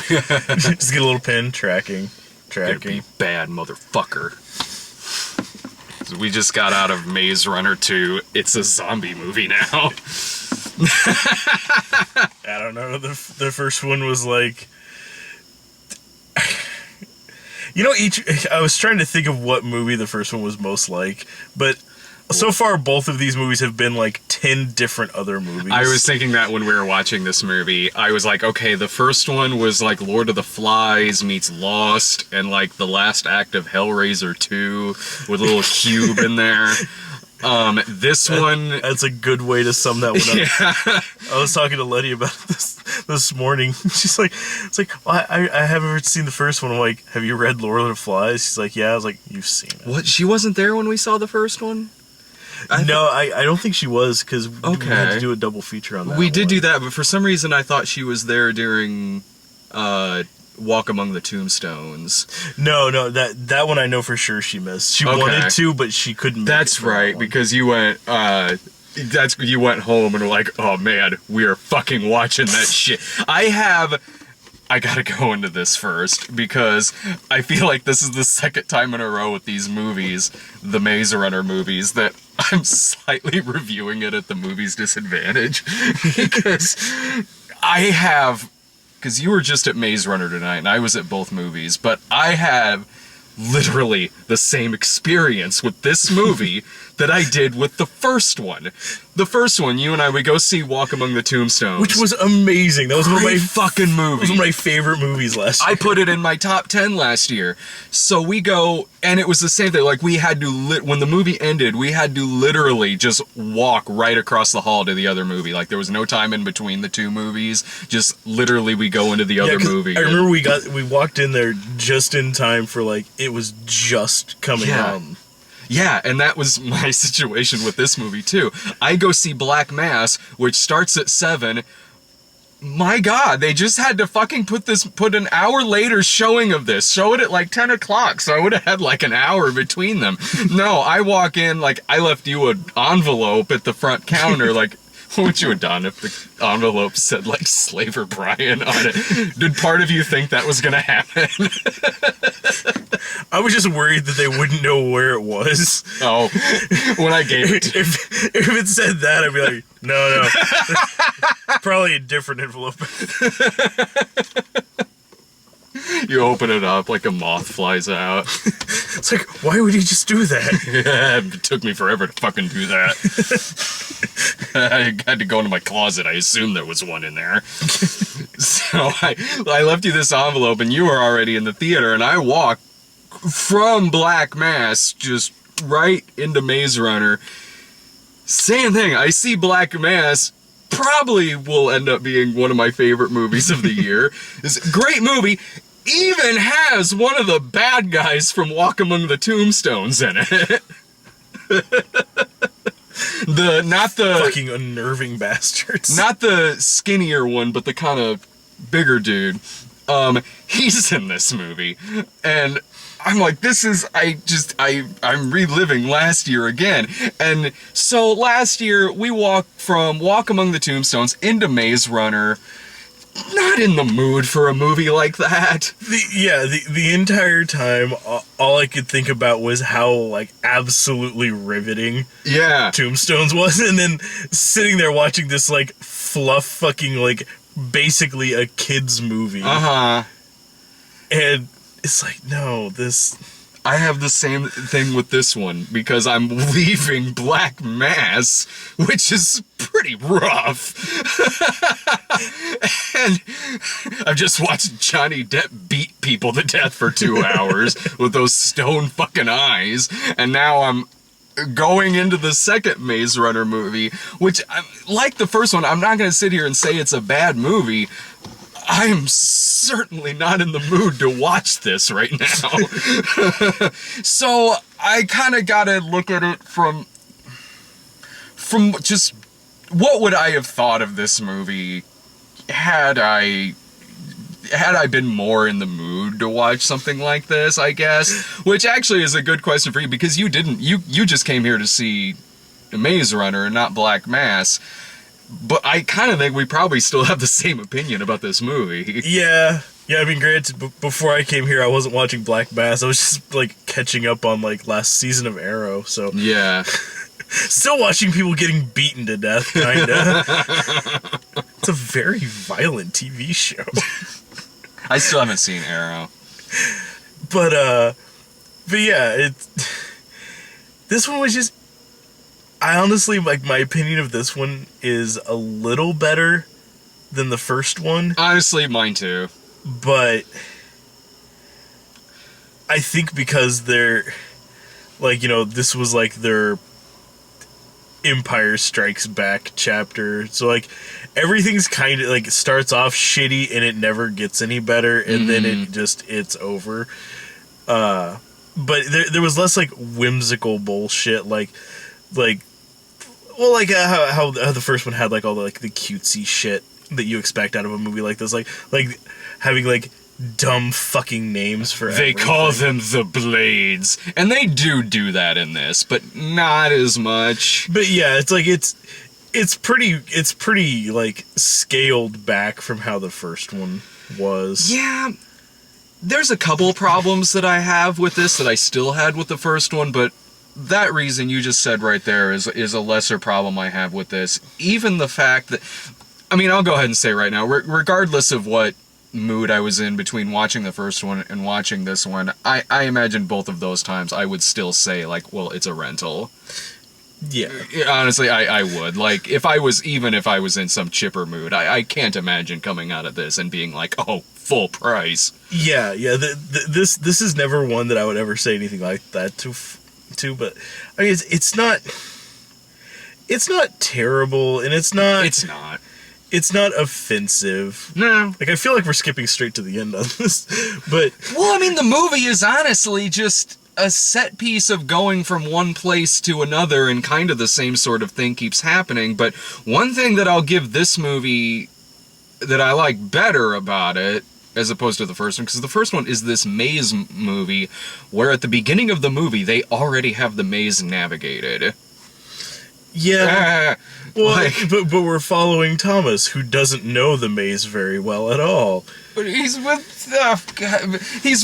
Just get a little pin, tracking. Gonna be bad, motherfucker. So we just got out of Maze Runner 2. It's a zombie movie now. I don't know. The first one was like... I was trying to think of what movie the first one was most like, but so far both of these movies have been like 10 different other movies. I was thinking that when we were watching this movie, I was like, okay, the first one was like Lord of the Flies meets Lost, and like the last act of Hellraiser 2 with a little cube in there. This one... That's a good way to sum that one up. Yeah. I was talking to Letty about this morning. She's like, well, I haven't seen the first one. I'm like, have you read Lord of the Flies? She's like, yeah. I was like, you've seen it. What? She wasn't there when we saw the first one? I don't think she was, because we had to do a double feature on that. We did do that, but for some reason I thought she was there during Walk Among the Tombstones. No, that one I know for sure she missed. She wanted to, but she couldn't make That's it for right, that one. because you went you went home and were like, oh man, we are fucking watching that shit. I gotta go into this first, because I feel like this is the second time in a row with these movies, the Maze Runner movies, that I'm slightly reviewing it at the movie's disadvantage. Because because you were just at Maze Runner tonight, and I was at both movies, but I have literally the same experience with this movie that I did with the first one. The first one, you and I would go see Walk Among the Tombstones, which was amazing. That was one of my fucking movies. It was one of my favorite movies last year. I put it in my top 10 last year. So we go, and it was the same thing. Like, we had to when the movie ended, we had to literally just walk right across the hall to the other movie. Like, there was no time in between the two movies. Just literally, we go into the other movie. I remember we walked in there just in time for, like, it was just coming on. Yeah, and that was my situation with this movie, too. I go see Black Mass, which starts at 7. My God, they just had to fucking put an hour later showing of this. Show it at like 10 o'clock, so I would have had like an hour between them. No, I walk in, like, I left you an envelope at the front counter, like... What would you have done if the envelope said, like, Slaver Brian on it? Did part of you think that was gonna happen? I was just worried that they wouldn't know where it was. Oh, when I gave it to if it said that, I'd be like, no. Probably a different envelope. You open it up, like a moth flies out. It's like, why would you just do that? Yeah, it took me forever to fucking do that. I had to go into my closet. I assumed there was one in there. So I left you this envelope, and you were already in the theater, and I walked from Black Mass just right into Maze Runner. Same thing. I see Black Mass. Probably will end up being one of my favorite movies of the year. It's a great movie. Even has one of the bad guys from Walk Among the Tombstones in it. Not the fucking unnerving bastards. Not the skinnier one, but the kind of bigger dude. He's in this movie, and I'm like, I'm reliving last year again. And so last year we walked from Walk Among the Tombstones into Maze Runner. Not in the mood for a movie like that. The entire time, all I could think about was how, like, absolutely riveting Tombstones was. And then sitting there watching this, like, fluff fucking, like, basically a kid's movie. Uh-huh. And it's like, no, this... I have the same thing with this one, because I'm leaving Black Mass, which is pretty rough. And I've just watched Johnny Depp beat people to death for 2 hours with those stone fucking eyes, and now I'm going into the second Maze Runner movie, which, like the first one, I'm not going to sit here and say it's a bad movie. I am certainly not in the mood to watch this right now. So I kind of got to look at it from just what would I have thought of this movie had I been more in the mood to watch something like this, I guess. Which actually is a good question for you, because you just came here to see Maze Runner and not Black Mass. But I kind of think we probably still have the same opinion about this movie. Yeah. Yeah, I mean, granted, before I came here, I wasn't watching Black Mass. I was just, like, catching up on, like, last season of Arrow, so... Yeah. Still watching people getting beaten to death, kinda. It's a very violent TV show. I still haven't seen Arrow. But yeah, this one was just... I honestly, like, my opinion of this one is a little better than the first one. Honestly, mine too. But I think because they're, like, you know, this was, like, their Empire Strikes Back chapter. So, like, everything's kind of, like, it starts off shitty and it never gets any better, and then it's over. But there was less, like, whimsical bullshit, like how the first one had, like, all the, like, the cutesy shit that you expect out of a movie like this, like having, like, dumb fucking names for They everything. call them the Blades, and they do that in this, but not as much. But yeah, it's like it's pretty like scaled back from how the first one was. Yeah, there's a couple problems that I have with this that I still had with the first one, but that reason you just said right there is a lesser problem I have with this. Even the fact that, I mean, I'll go ahead and say right now, regardless of what mood I was in between watching the first one and watching this one, I imagine both of those times I would still say, like, well, it's a rental. Yeah. Honestly, I would. Like, if I was in some chipper mood, I can't imagine coming out of this and being like, oh, full price. Yeah. This is never one that I would ever say anything like that to, but I mean, it's not terrible, and it's not offensive. No. Like, I feel like we're skipping straight to the end on this, but... Well, I mean, the movie is honestly just a set piece of going from one place to another, and kind of the same sort of thing keeps happening, but one thing that I'll give this movie that I like better about it, as opposed to the first one, because the first one is this maze movie, where at the beginning of the movie, they already have the maze navigated. Yeah. Well, but we're following Thomas, who doesn't know the maze very well at all. But he's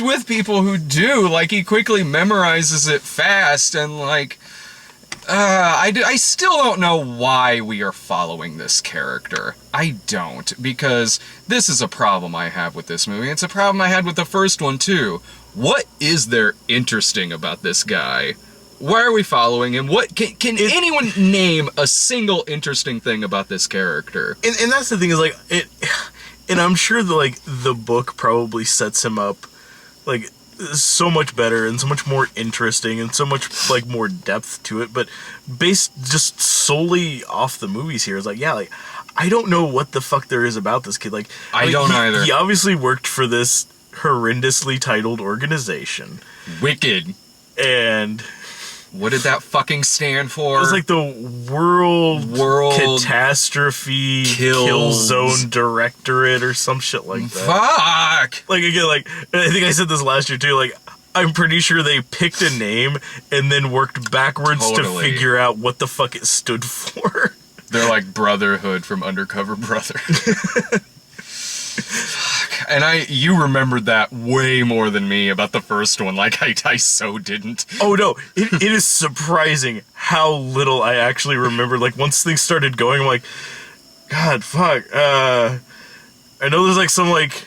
with people who do. Like, he quickly memorizes it fast, and, like, I still don't know why we are following this character. I don't, because this is a problem I have with this movie. It's a problem I had with the first one, too. What is there interesting about this guy? Why are we following him? What can anyone name a single interesting thing about this character? And that's the thing, is, like, and I'm sure that, like, the book probably sets him up, like, so much better and so much more interesting and so much, like, more depth to it, but based just solely off the movies here, it's like, yeah, like, I don't know what the fuck there is about this kid. Like, I don't either. He obviously worked for this horrendously titled organization. Wicked. And... what did that fucking stand for? It was like the World Catastrophe Kill Zone Directorate or some shit like that. Fuck! Like, again, like, I think I said this last year too, like, I'm pretty sure they picked a name and then worked backwards to figure out what the fuck it stood for. They're like Brotherhood from Undercover Brother. And you remembered that way more than me about the first one. Like, I so didn't. Oh, no. It is surprising how little I actually remembered. Like, once things started going, I'm like, God, fuck. I know there's, like, some, like,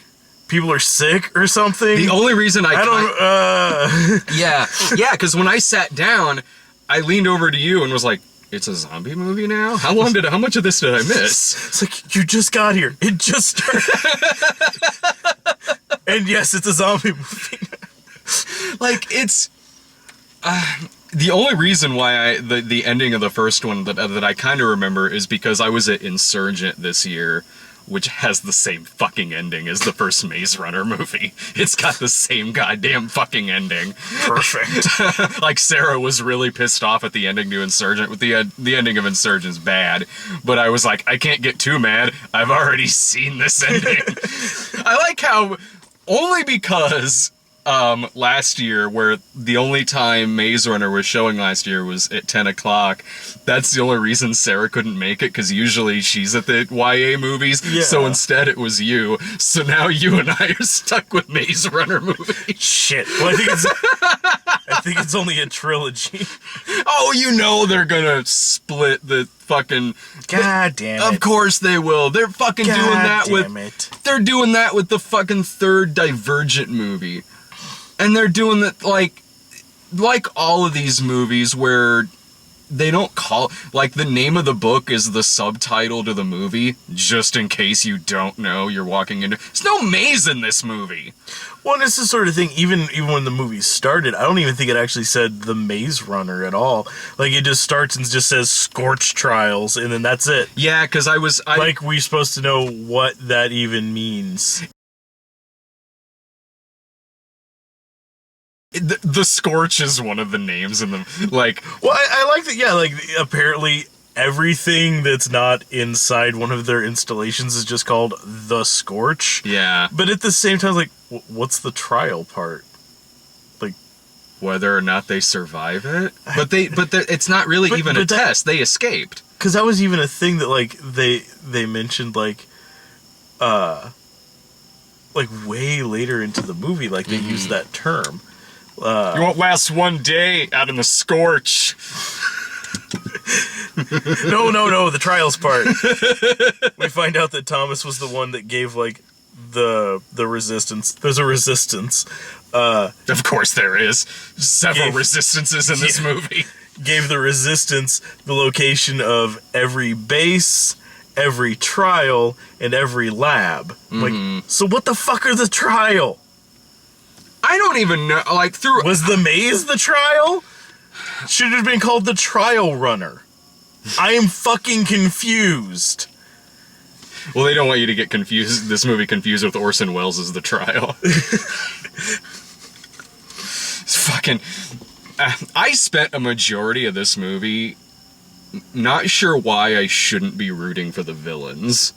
people are sick or something. The only reason Yeah, because when I sat down, I leaned over to you and was like, it's a zombie movie now? How much of this did I miss? It's like, you just got here. It just started. And yes, it's a zombie movie. Like, it's... the only reason why the ending of the first one that I kind of remember is because I was at Insurgent this year, which has the same fucking ending as the first Maze Runner movie. It's got the same goddamn fucking ending. Perfect. Like, Sarah was really pissed off at the ending to Insurgent. With the ending of Insurgent's bad, but I was like, I can't get too mad. I've already seen this ending. I like how, only because last year, where the only time Maze Runner was showing last year was at 10 o'clock. That's the only reason Sarah couldn't make it, because usually she's at the YA movies, so instead it was you. So now you and I are stuck with Maze Runner movies. Shit. Well, I think it's only a trilogy. Oh, you know they're gonna split the fucking... God damn it. Of course they will. They're fucking doing that with... They're doing that with the fucking third Divergent movie. And they're doing that, like all of these movies where they don't call... Like, the name of the book is the subtitle to the movie, just in case you don't know you're walking into... There's no maze in this movie. Well, and it's the sort of thing, even when the movie started, I don't even think it actually said The Maze Runner at all. Like, it just starts and just says Scorch Trials, and then that's it. Yeah, because like, we're supposed to know what that even means. The Scorch is one of the names in them. Like... Well, I like that, yeah, like, apparently... Everything that's not inside one of their installations is just called the Scorch. Yeah. But at the same time, like, what's the trial part? Like, whether or not they survive it? But it's not really even a test. They escaped. Because that was even a thing that, like, they mentioned, like way later into the movie, like, they used that term. You won't last one day out in the Scorch. No, the trials part. We find out that Thomas was the one that gave, like, the resistance. There's a resistance. Of course there is. Several resistances in this movie. Gave the resistance the location of every base, every trial, and every lab. Like, so what the fuck are the trial? I don't even know. Like, Was the maze the trial? Should have been called the Trial Runner. I am fucking confused. Well, they don't want you to get confused. This movie confused with Orson Welles' The Trial. It's fucking... I spent a majority of this movie not sure why I shouldn't be rooting for the villains.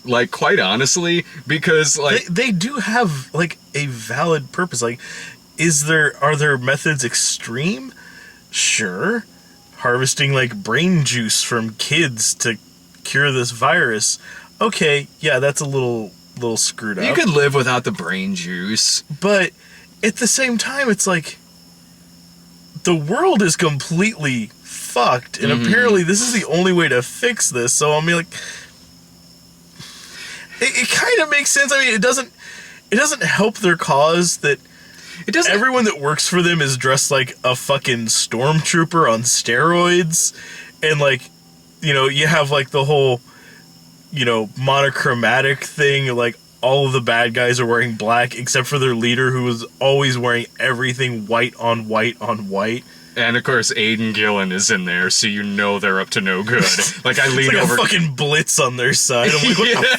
Like, quite honestly, because, like... They do have, like, a valid purpose. Like, are their methods extreme? Sure. Harvesting, like, brain juice from kids to cure this virus. Okay, yeah, that's a little screwed up. You could live without the brain juice. But at the same time, it's like, the world is completely fucked, and apparently this is the only way to fix this, so I mean, like, it kind of makes sense. I mean, it doesn't help their cause that everyone that works for them is dressed like a fucking stormtrooper on steroids, and, like, you know, you have, like, the whole, you know, monochromatic thing, like, all of the bad guys are wearing black except for their leader, who was always wearing everything white on white on white. And of course, Aidan Gillen is in there, so you know they're up to no good. Like, I lean over, a fucking blitz on their side. I'm like, what the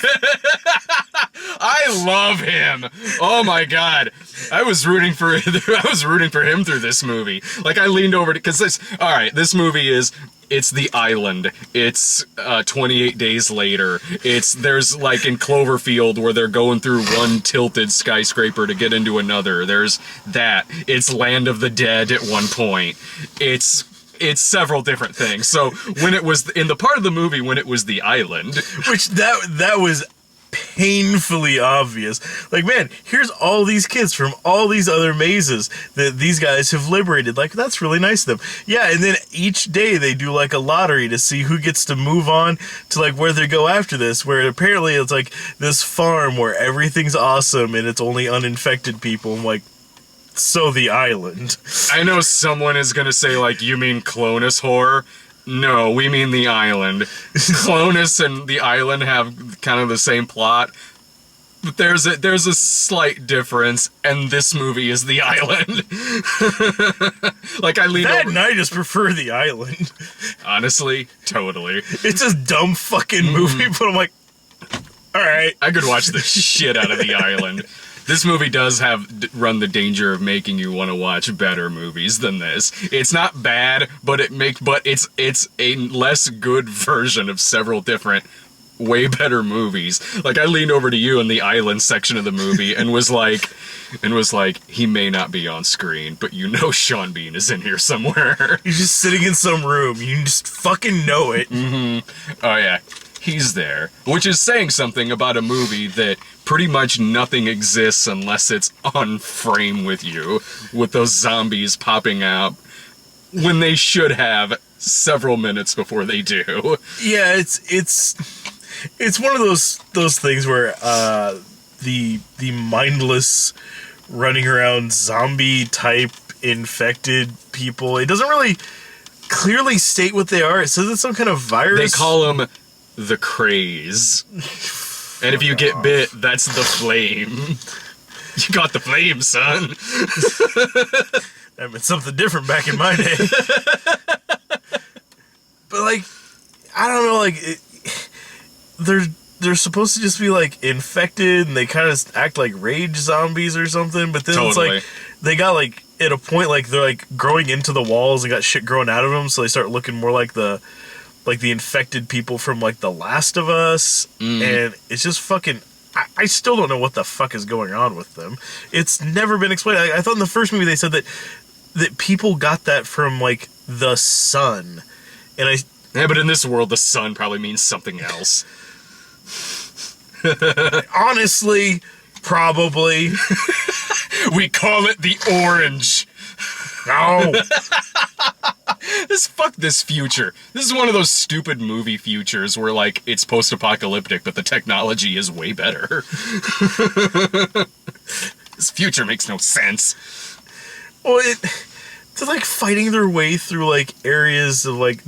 I love him. Oh my god, I was rooting for him through this movie. Like, I leaned over because this movie is. It's The Island. It's 28 Days Later. There's like in Cloverfield where they're going through one tilted skyscraper to get into another. There's that. It's Land of the Dead at one point. It's several different things. So when it was in the part of the movie when it was The Island, which that was painfully obvious. Like, man, here's all these kids from all these other mazes that these guys have liberated. Like, that's really nice of them. Yeah, and then each day they do, like, a lottery to see who gets to move on to, like, where they go after this, where apparently it's, like, this farm where everything's awesome and it's only uninfected people. I'm like, so The Island. I know someone is gonna say, like, you mean Clonus horror? No, we mean The Island. Clonus and The Island have kind of the same plot, but there's a slight difference, and this movie is The Island. Like, I lean over. And I just prefer The Island. Honestly, totally. It's a dumb fucking movie, but I'm like, alright. I could watch the shit out of The Island. This movie does run the danger of making you want to watch better movies than this. It's not bad, but it's a less good version of several different, way better movies. Like, I leaned over to you in the Island section of the movie and was like, and was like, he may not be on screen, but you know Sean Bean is in here somewhere. He's just sitting in some room. You just fucking know it. Oh, yeah. He's there. Which is saying something about a movie that pretty much nothing exists unless it's on frame with you, with those zombies popping out when they should have several minutes before they do. Yeah, it's one of those things where the mindless running around zombie type infected people, it doesn't really clearly state what they are. It says it's some kind of virus. They call them the craze. And if you get bit, that's the flame. You got the flame, son. That meant something different back in my day. But, like, I don't know, like, they're supposed to just be, like, infected, and they kind of act like rage zombies or something, but then It's like, they got, like, at a point, like, they're, like, growing into the walls and got shit growing out of them, so they start looking more like the infected people from, like, The Last of Us, and it's just fucking... I still don't know what the fuck is going on with them. It's never been explained. I thought in the first movie they said that people got that from, like, the sun. And Yeah, but in this world, the sun probably means something else. Honestly, probably. We call it the orange. No. Fuck this future. This is one of those stupid movie futures where, like, it's post-apocalyptic, but the technology is way better. This future makes no sense. Well, they're, like, fighting their way through, like, areas of, like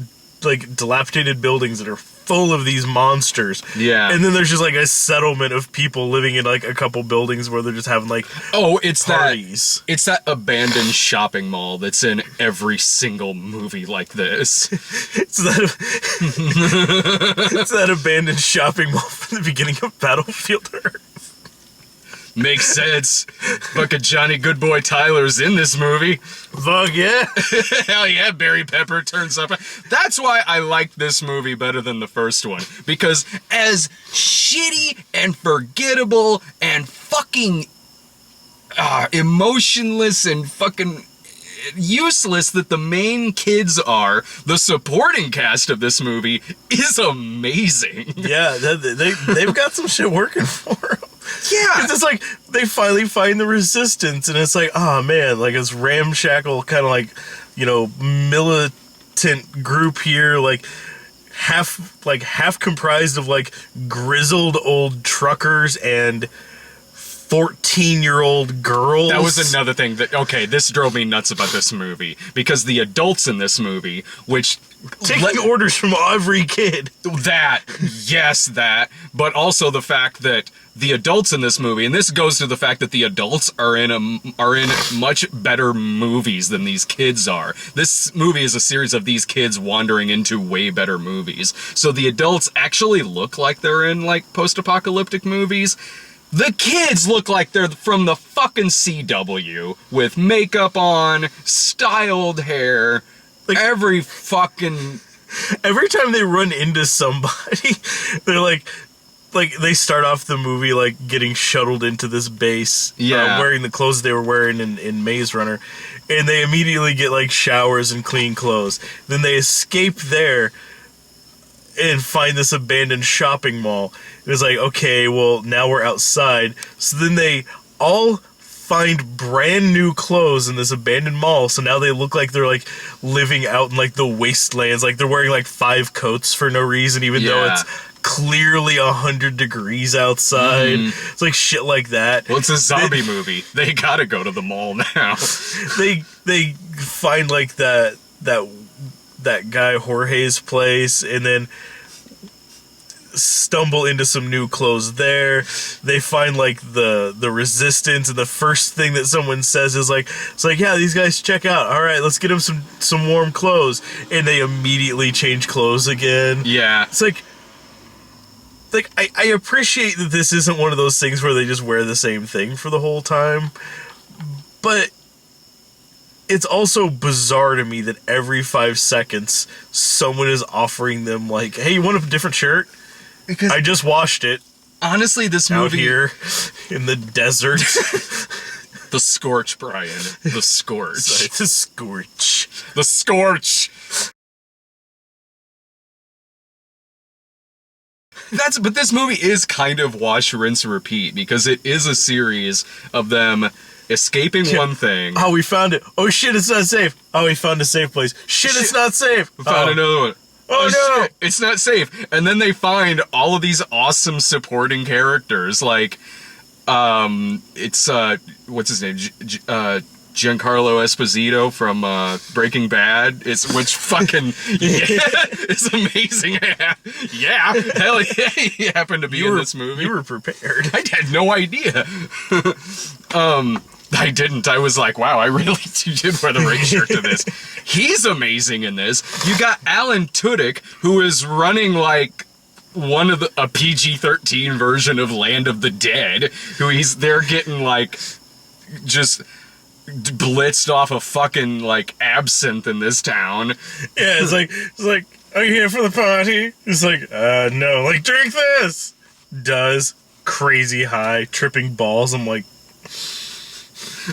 dilapidated buildings that are full of these monsters. Yeah. And then there's just, like, a settlement of people living in, like, a couple buildings where they're just having, like, it's parties. It's that abandoned shopping mall that's in every single movie like this. It's that abandoned shopping mall from the beginning of Battlefield Earth. Makes sense. Fucking Johnny Goodboy Tyler's in this movie. Fuck yeah. Hell yeah, Barry Pepper turns up. That's why I like this movie better than the first one. Because as shitty and forgettable and fucking emotionless and fucking useless that the main kids are, the supporting cast of this movie is amazing. Yeah, they've got some shit working for them. Yeah. It's just like, they finally find the resistance, and it's like, oh man, like this ramshackle kind of like, you know, militant group here, like half comprised of like grizzled old truckers and 14-year-old girls. That was another thing this drove me nuts about this movie, because the adults in this movie, which... Taking orders from every kid. That, but also the fact that the adults in this movie, and this goes to the fact that the adults are in much better movies than these kids are. This movie is a series of these kids wandering into way better movies. So the adults actually look like they're in, like, post-apocalyptic movies. The kids look like they're from the fucking CW, with makeup on, styled hair, like every time they run into somebody, they're like they start off the movie like getting shuttled into this base, wearing the clothes they were wearing in Maze Runner, and they immediately get like showers and clean clothes. Then they escape there and find this abandoned shopping mall. It was like, okay, well, now we're outside. So then they all find brand new clothes in this abandoned mall, so now they look like they're like living out in like the wastelands, like they're wearing like 5 coats for no reason, even though it's clearly 100 degrees outside. It's like shit like that. Well, it's a zombie movie. They gotta go to the mall now. They find like that guy Jorge's place, and then stumble into some new clothes there. They find like the resistance, and the first thing that someone says is like, it's like, yeah, these guys check out, all right, let's get them some warm clothes, and they immediately change clothes again. Yeah, it's like I appreciate that this isn't one of those things where they just wear the same thing for the whole time, but it's also bizarre to me that every 5 seconds someone is offering them like, hey, you want a different shirt? Because I just washed it. Honestly, this movie out here in the desert. The Scorch, Brian. The Scorch. The Scorch. The Scorch. But this movie is kind of wash, rinse, repeat, because it is a series of them escaping one thing. Oh, we found it. Oh shit, it's not safe. Oh, we found a safe place. Shit, it's not safe. We found another one. Oh no, shit, it's not safe. And then they find all of these awesome supporting characters, like, it's, what's his name? Giancarlo Esposito from Breaking Bad. Which fucking it's amazing. Yeah, hell yeah, he happened to be in this movie. You were prepared. I had no idea. I didn't. I was like, wow, I really did wear the right shirt to this. He's amazing in this. You got Alan Tudyk, who is running like a PG-13 version of Land of the Dead, they're getting like just blitzed off a fucking like absinthe in this town. Yeah, it's like, are you here for the party? It's like, no, like, drink this. Does crazy high, tripping balls. I'm like,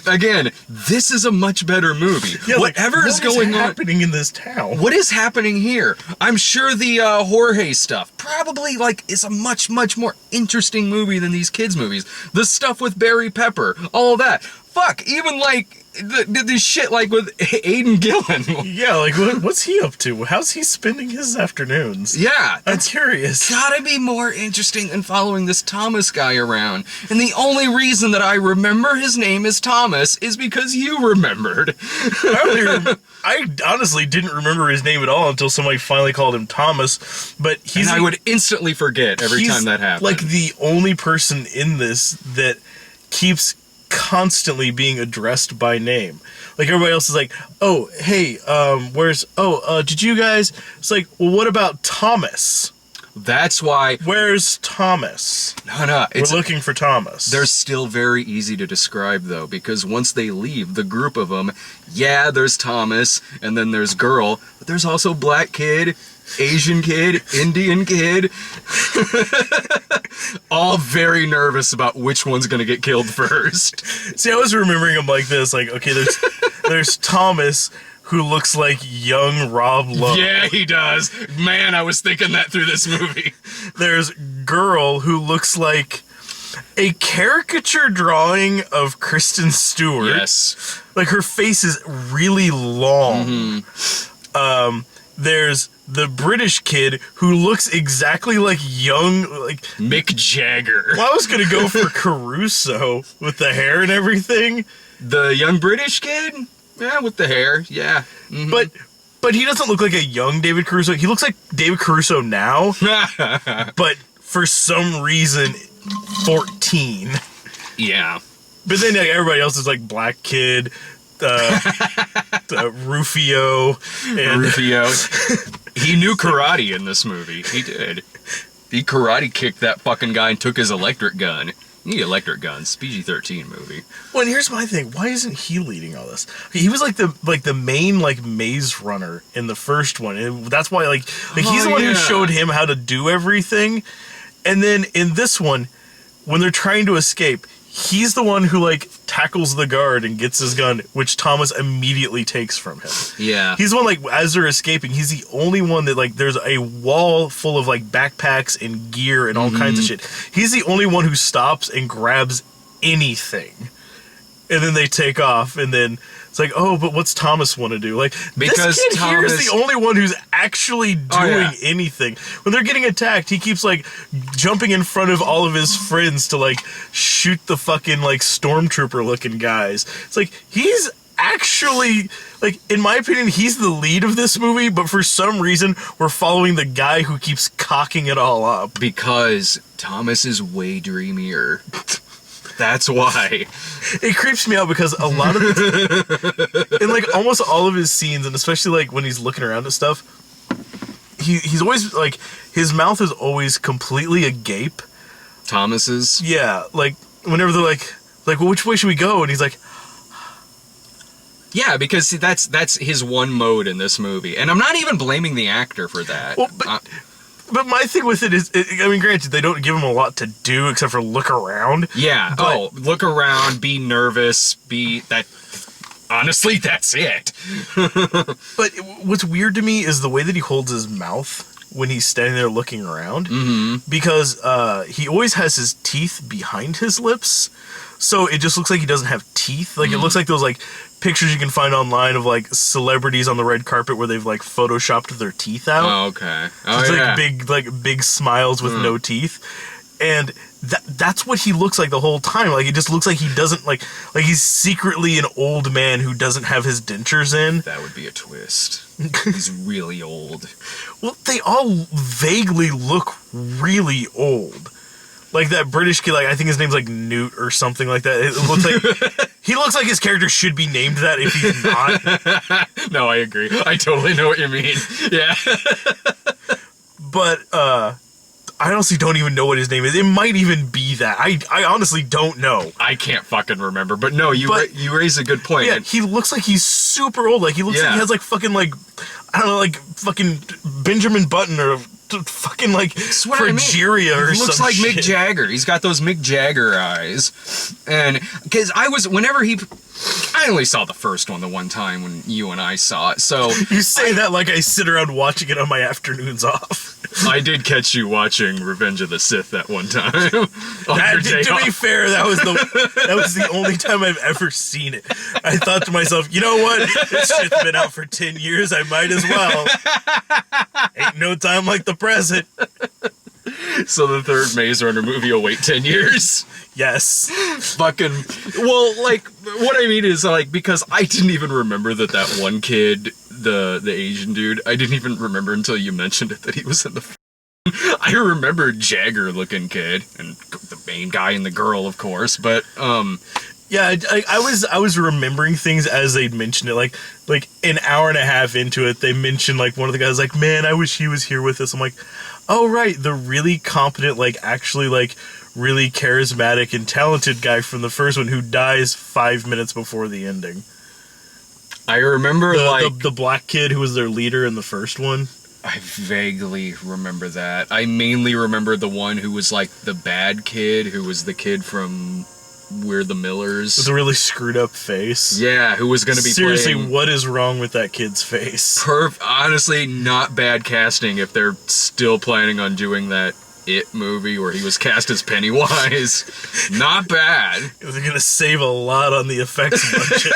again, this is a much better movie. Yeah, whatever is going on happening in this town. What is happening here? I'm sure the Jorge stuff probably like is a much more interesting movie than these kids movies. The stuff with Barry Pepper, all that. Fuck, even like the shit like with Aidan Gillen. Yeah, like what's he up to? How's he spending his afternoons? Yeah, I'm curious. Gotta be more interesting than following this Thomas guy around. And the only reason that I remember his name is Thomas is because you remembered. I honestly didn't remember his name at all until somebody finally called him Thomas. But I would instantly forget every time that happened. Like the only person in this that keeps constantly being addressed by name. Like everybody else is like, oh, hey, did you guys? It's like, well, what about Thomas? That's why. Where's Thomas? No, we're looking for Thomas. They're still very easy to describe though, because once they leave, the group of them, yeah, there's Thomas, and then there's girl, but there's also black kid, Asian kid, Indian kid. All very nervous about which one's gonna get killed first. See, I was remembering him like this, like, okay, there's Thomas, who looks like young Rob Lowe. Yeah, he does. Man, I was thinking that through this movie. There's girl who looks like a caricature drawing of Kristen Stewart. Yes. Like her face is really long. Mm-hmm. There's the British kid who looks exactly like young, like Mick Jagger. Well, I was gonna go for Caruso with the hair and everything. The young British kid? Yeah, with the hair, yeah. Mm-hmm. But he doesn't look like a young David Caruso. He looks like David Caruso now, but for some reason, 14. Yeah. But then everybody else is like Black Kid, Rufio. Rufio. He knew karate in this movie. He did. He karate kicked that fucking guy and took his electric gun. You need electric guns. PG-13 movie. Well, and here's my thing. Why isn't he leading all this? He was like the main like maze runner in the first one, and that's why like he's the one who showed him how to do everything. And then in this one, when they're trying to escape, he's the one who like tackles the guard and gets his gun, which Thomas immediately takes from him. Yeah. He's the one, like, as they're escaping, he's the only one that, like, there's a wall full of, like, backpacks and gear and all kinds of shit. He's the only one who stops and grabs anything. And then they take off, and then it's like, oh, but what's Thomas want to do? Like, because this kid here is the only one who's actually doing anything. When they're getting attacked, he keeps, like, jumping in front of all of his friends to, like, shoot the fucking, like, stormtrooper-looking guys. It's like, he's actually, like, in my opinion, he's the lead of this movie, but for some reason, we're following the guy who keeps cocking it all up. Because Thomas is way dreamier. That's why. It creeps me out because a lot of in like almost all of his scenes, and especially like when he's looking around at stuff, he's always like his mouth is always completely agape. Thomas's? Yeah, like whenever they're like, well, which way should we go? And he's like, yeah, because that's his one mode in this movie, and I'm not even blaming the actor for that. Well, but But my thing with it is, I mean, granted, they don't give him a lot to do except for look around. Yeah. Look around, be nervous, be that. Honestly, that's it. But what's weird to me is the way that he holds his mouth when he's standing there looking around. Mm-hmm. Because he always has his teeth behind his lips. So it just looks like he doesn't have teeth. Like, it looks like those, like, pictures you can find online of, like, celebrities on the red carpet where they've, like, photoshopped their teeth out. Oh, okay. Oh, it's yeah. like big smiles with no teeth. And that's what he looks like the whole time. Like, it just looks like he doesn't, like he's secretly an old man who doesn't have his dentures in. That would be a twist. He's really old. Well, they all vaguely look really old. Like that British kid, like I think his name's like Newt or something like that. It looks like he looks like his character should be named that if he's not. No, I agree. I totally know what you mean. Yeah. But I honestly don't even know what his name is. It might even be that. I honestly don't know. I can't fucking remember. But no, you raise a good point. Yeah, he looks like he's super old. Like he looks like he has like fucking like I don't know, like fucking Benjamin Button or fucking like progeria or something. He looks like Mick Jagger. He's got those Mick Jagger eyes. And because I only saw the first one the one time when you and I saw it. So you say that like I sit around watching it on my afternoons off. I did catch you watching Revenge of the Sith that one time. To be fair, that was the only time I've ever seen it. I thought to myself, you know what? This shit's been out for 10 years. I might as well. Ain't no time like the present. So the third Maze Runner movie will wait 10 years? Yes. Fucking... Well, like, what I mean is, like, because I didn't even remember that one kid, the Asian dude, I didn't even remember until you mentioned it that he was in the... I remember Jagger-looking kid, and the main guy and the girl, of course, but, Yeah, I was remembering things as they'd mentioned it. Like an hour and a half into it, they mentioned, like, one of the guys, like, man, I wish he was here with us. I'm like, oh, right, the really competent, like, actually, like, really charismatic and talented guy from the first one who dies 5 minutes before the ending. I remember, the black kid who was their leader in the first one. I vaguely remember that. I mainly remember the one who was, like, the bad kid, who was the kid from... We're the Millers. With a really screwed up face. Yeah, who was going to be Seriously, playing... what is wrong with that kid's face? Honestly, not bad casting if they're still planning on doing that It movie where he was cast as Pennywise. Not bad. They're going to save a lot on the effects budget.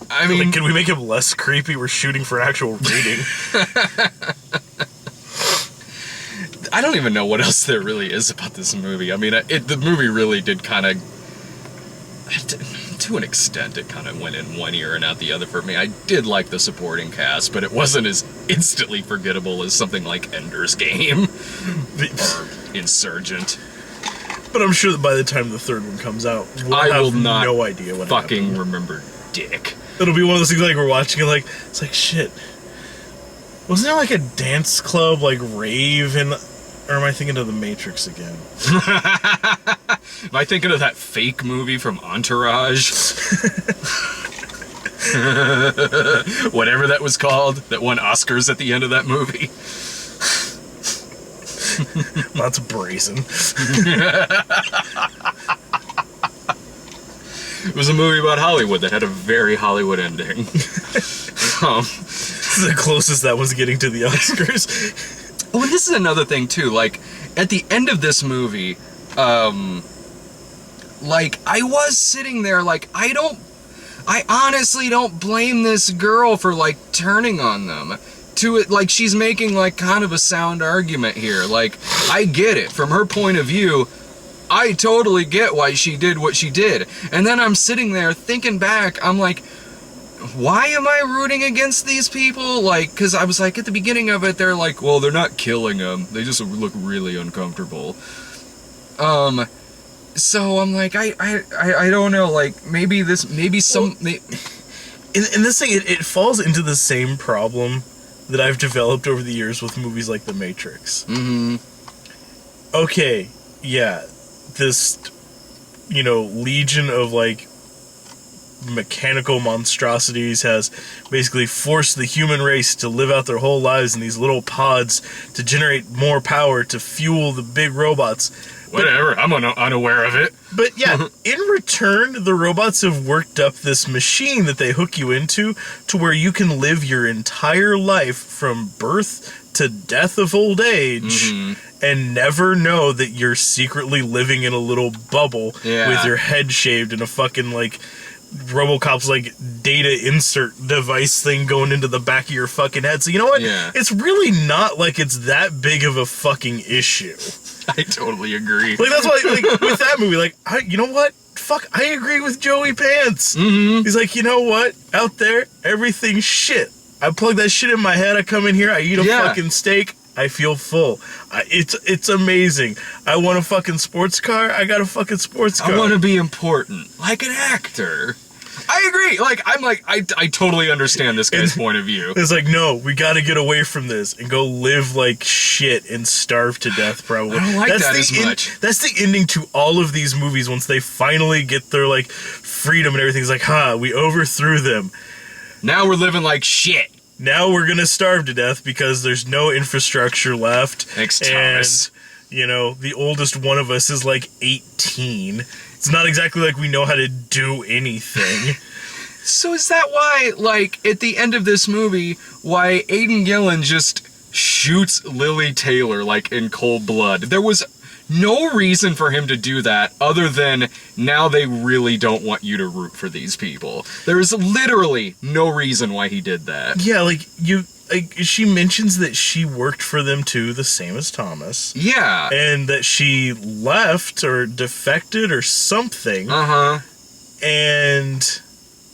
I mean... Like, can we make him less creepy? We're shooting for actual rating. I don't even know what else there really is about this movie. I mean, the movie really did kind of, to an extent, it kind of went in one ear and out the other for me. I did like the supporting cast, but it wasn't as instantly forgettable as something like Ender's Game or Insurgent. But I'm sure that by the time the third one comes out, we'll have no idea what fucking happened. Remember dick. It'll be one of those things like we're watching it like, it's like, shit. Wasn't there like a dance club, like rave in... Or am I thinking of The Matrix again? Am I thinking of that fake movie from Entourage? Whatever that was called, that won Oscars at the end of that movie. That's brazen. It was a movie about Hollywood that had a very Hollywood ending. The closest that was getting to the Oscars. Oh, and this is another thing, too. Like, at the end of this movie, like, I was sitting there, like, I honestly don't blame this girl for, like, turning on them. To it, like, she's making, like, kind of a sound argument here. Like, I get it. From her point of view, I totally get why she did what she did. And then I'm sitting there thinking back, I'm like... Why am I rooting against these people? Like, because I was like, at the beginning of it, they're like, well, they're not killing them. They just look really uncomfortable. So I'm like, I don't know, like, maybe some... In this thing, it falls into the same problem that I've developed over the years with movies like The Matrix. Mm-hmm. Okay, yeah, this, legion of, like, mechanical monstrosities, has basically forced the human race to live out their whole lives in these little pods to generate more power to fuel the big robots. Whatever, I'm unaware of it. But yeah, in return, the robots have worked up this machine that they hook you into to where you can live your entire life from birth to death of old age and never know that you're secretly living in a little bubble with your head shaved and a fucking, like, RoboCop's, like, data insert device thing going into the back of your fucking head. So you know what? Yeah. It's really not like it's that big of a fucking issue. I totally agree. Like, that's why, like, with that movie, like, you know what? Fuck, I agree with Joey Pants. He's like, you know what? Out there, everything's shit. I plug that shit in my head, I come in here, I eat a fucking steak, I feel full. It's amazing. I want a fucking sports car, I got a fucking sports car. I want to be important, like an actor. I agree. Like, I totally understand this guy's point of view. It's like, no, we got to get away from this and go live like shit and starve to death, probably. I don't like that as much. That's the ending to all of these movies once they finally get their, like, freedom and everything's like, we overthrew them. Now we're living like shit. Now we're gonna starve to death because there's no infrastructure left. Thanks, Thomas. And, you know, the oldest one of us is like 18. It's not exactly like we know how to do anything. So is that why, like, at the end of this movie, why Aidan Gillen just shoots Lily Taylor, like, in cold blood? There was no reason for him to do that other than now they really don't want you to root for these people. There is literally no reason why he did that. Yeah, she mentions that she worked for them too, the same as Thomas. Yeah. And that she left or defected or something. And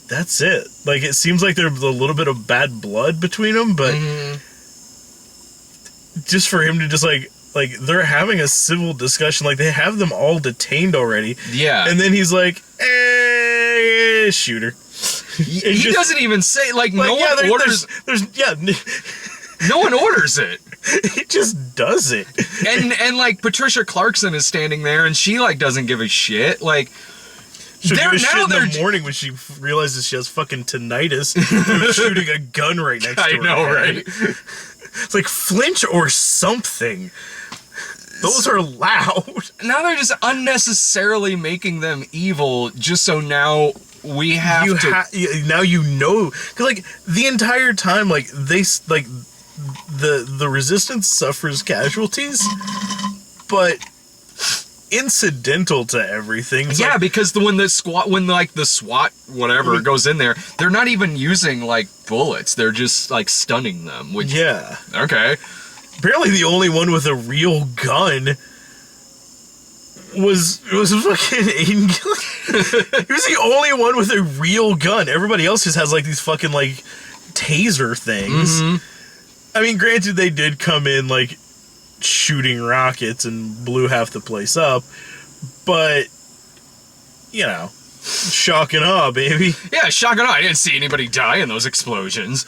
that's it. Like, it seems like there's a little bit of bad blood between them, but just for him to just, like, they're having a civil discussion. Like, they have them all detained already. Yeah. And then he's like, shoot her. He doesn't even say, like no one orders. No one orders it. He just does it. And like, Patricia Clarkson is standing there, and she, like, doesn't give a shit. Like, she'll give a shit in the morning when she realizes she has fucking tinnitus from shooting a gun right next to her. I know, right? It's like, flinch or something. Those are loud. Now they're just unnecessarily making them evil just so now we have now you know. Because, like, the entire time, like, they, like, the resistance suffers casualties, but incidental to everything. Yeah, like, because when the SWAT whatever goes in there, they're not even using, like, bullets. They're just, like, stunning them. Which, okay. Apparently the only one with a real gun was fucking Aidan Gillen. He was the only one with a real gun. Everybody else just has, like, these fucking, like, taser things. I mean, granted, they did come in, like, shooting rockets and blew half the place up, but, you know, shock and awe, baby. Yeah, shock and awe. I didn't see anybody die in those explosions.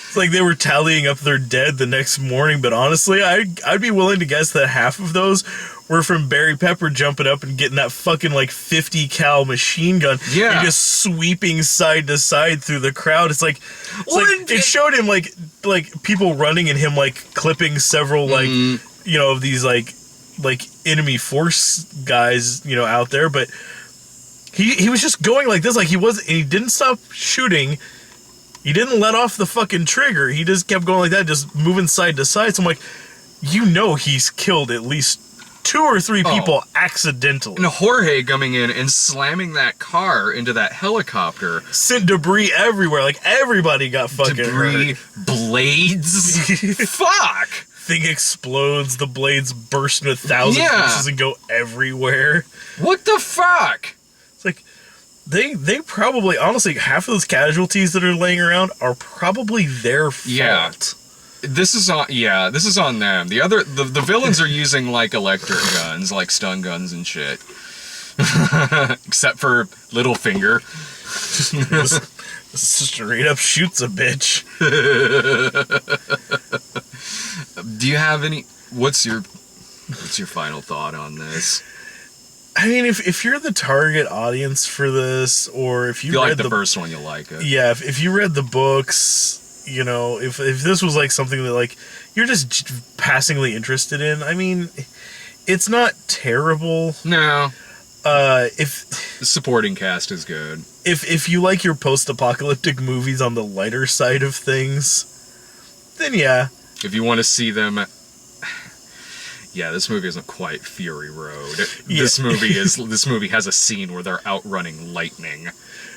It's like they were tallying up their dead the next morning, but honestly, I'd be willing to guess that half of those were from Barry Pepper jumping up and getting that fucking, like, 50 cal machine gun and just sweeping side to side through the crowd. It's like, it showed him, like people running and him, like, clipping several, like, you know, of these, like enemy force guys, you know, out there, but he was just going like this, like, he didn't stop shooting. He didn't let off the fucking trigger. He just kept going like that, just moving side to side. So I'm like, you know, he's killed at least 2 or 3 people accidentally. And Jorge coming in and slamming that car into that helicopter. Sent debris everywhere. Like, everybody got fucking debris, hurt. Blades. Fuck! Thing explodes, the blades burst into 1,000 pieces and go everywhere. What the fuck? It's like, they probably, honestly, half of those casualties that are laying around are probably their fault. Yeah. This is on them. The villains are using, like, electric guns, like stun guns and shit. Except for Littlefinger. Straight up shoots a bitch. Do you have any... What's your final thought on this? I mean, if you're the target audience for this, or if you read like the first one, you'll like it. Yeah, if you read the books, you know, if this was like something that like you're just passingly interested in, I mean, it's not terrible. No. If the supporting cast is good. If you like your post-apocalyptic movies on the lighter side of things, then yeah. If you want to see them, yeah, this movie isn't quite Fury Road. Yeah. This movie has a scene where they're outrunning lightning.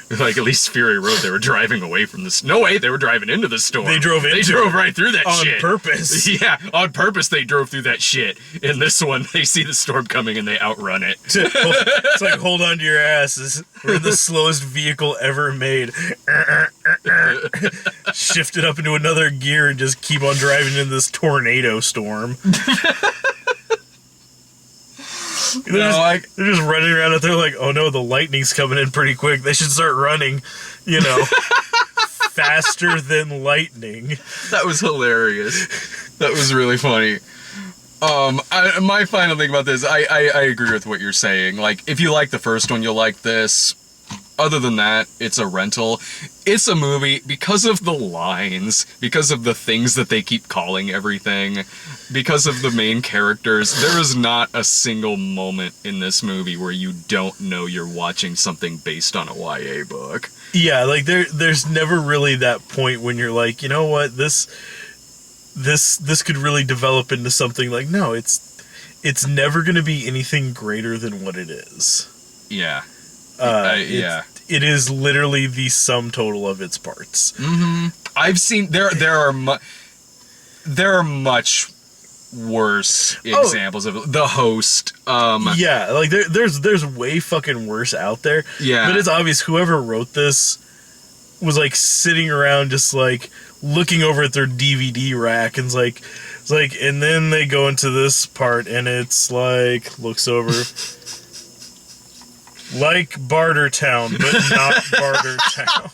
Like, at least Fury Road, they were driving away from this. No way, they were driving into the storm. They drove right through that shit. On purpose. Yeah, on purpose they drove through that shit. In this one, they see the storm coming and they outrun it. It's like, hold on to your asses. We're the slowest vehicle ever made. Shift it up into another gear and just keep on driving in this tornado storm. They're just running around out there like, oh no, the lightning's coming in pretty quick. They should start running, you know, faster than lightning. That was hilarious. That was really funny. My final thing about this, I agree with what you're saying. Like, if you like the first one, you'll like this. Other than that, it's a rental. It's a movie because of the lines, because of the things that they keep calling everything, because of the main characters. There is not a single moment in this movie where you don't know you're watching something based on a YA book. Yeah, like there's never really that point when you're like, you know what, this could really develop into something. Like, no, it's never going to be anything greater than what it is. Yeah. Yeah. It is literally the sum total of its parts. Mm-hmm. I've seen there are much worse examples of it. The Host. Yeah, like there's way fucking worse out there. Yeah, but it's obvious whoever wrote this was like sitting around just like looking over at their DVD rack and it's like, and then they go into this part and it's like looks over. Like Bartertown, but not Bartertown.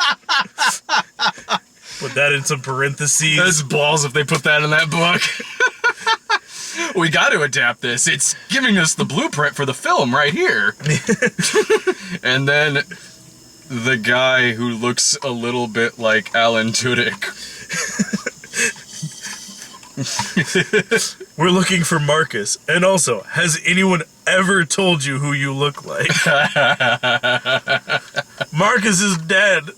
Put that in some parentheses. Those balls if they put that in that book. We got to adapt this. It's giving us the blueprint for the film right here. And then the guy who looks a little bit like Alan Tudyk. We're looking for Marcus. And also, has anyone ever told you who you look like? Marcus is dead.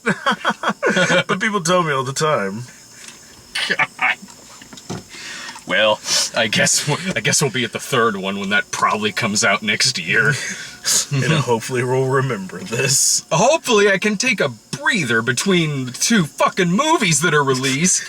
But people tell me all the time. God. Well, I guess we'll be at the third one when that probably comes out next year. And hopefully we'll remember this. Hopefully I can take a breather between the two fucking movies that are released.